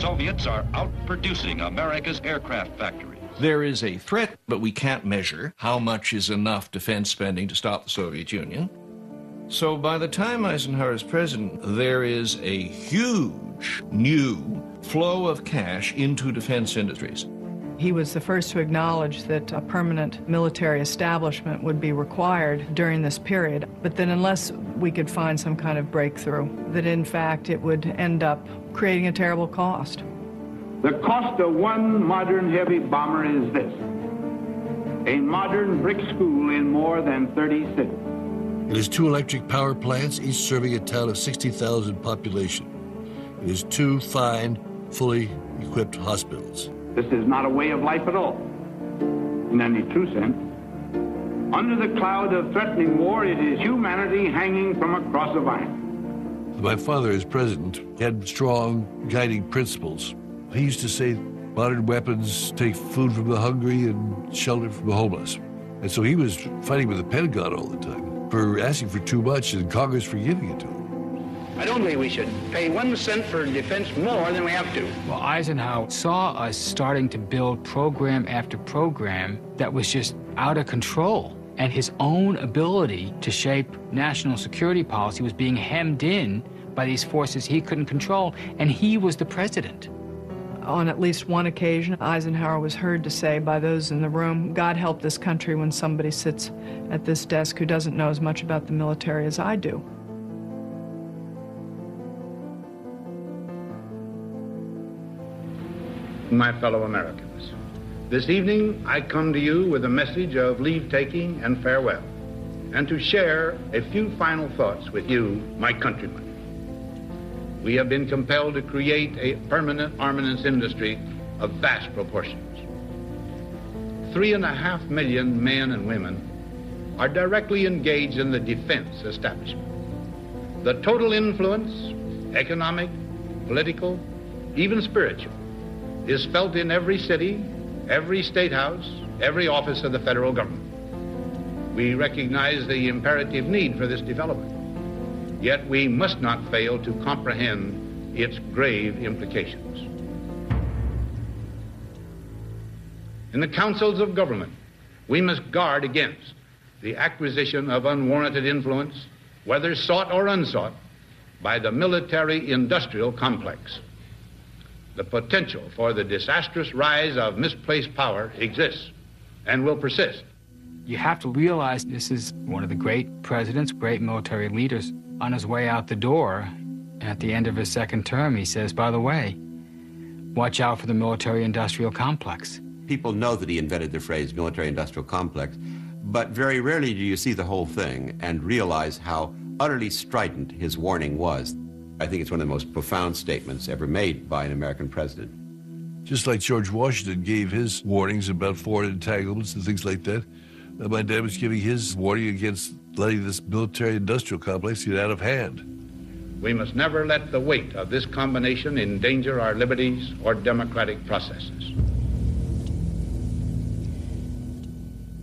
Soviets are outproducing America's aircraft factories. There is a threat, but we can't measure how much is enough defense spending to stop the Soviet Union. So by the time Eisenhower is president, there is a huge new flow of cash into defense industries. He was the first to acknowledge that a permanent military establishment would be required during this period, but that unless we could find some kind of breakthrough, that in fact it would end up creating a terrible cost. The cost of one modern heavy bomber is this: a modern brick school in more than 30 cities. It has 2 electric power plants, each serving a town of 60,000 population. It has 2 fine, fully equipped hospitals. This is not a way of life at all, in any true sense. Under the cloud of threatening war, it is humanity hanging from a cross of iron. My father, as president, had strong guiding principles. He used to say, modern weapons take food from the hungry and shelter from the homeless. And so he was fighting with the Pentagon all the time for asking for too much and Congress for giving it to him. I don't believe we should pay 1 cent for defense more than we have to. Well, Eisenhower saw us starting to build program after program that was just out of control. And his own ability to shape national security policy was being hemmed in by these forces he couldn't control, and he was the president. On at least one occasion, Eisenhower was heard to say by those in the room, "God help this country when somebody sits at this desk who doesn't know as much about the military as I do." My fellow Americans, this evening I come to you with a message of leave-taking and farewell, and to share a few final thoughts with you, my countrymen. We have been compelled to create a permanent armaments industry of vast proportions. 3.5 million men and women are directly engaged in the defense establishment. The total influence, economic, political, even spiritual, is felt in every city, every state house, every office of the federal government. We recognize the imperative need for this development, yet we must not fail to comprehend its grave implications. In the councils of government, we must guard against the acquisition of unwarranted influence, whether sought or unsought, by the military-industrial complex. The potential for the disastrous rise of misplaced power exists and will persist. You have to realize this is one of the great presidents, great military leaders on his way out the door. At the end of his second term, he says, by the way, watch out for the military-industrial complex. People know that he invented the phrase military-industrial complex, but very rarely do you see the whole thing and realize how utterly strident his warning was. I think it's one of the most profound statements ever made by an American president. Just like George Washington gave his warnings about foreign entanglements and things like that, my dad was giving his warning against letting this military-industrial complex get out of hand. We must never let the weight of this combination endanger our liberties or democratic processes.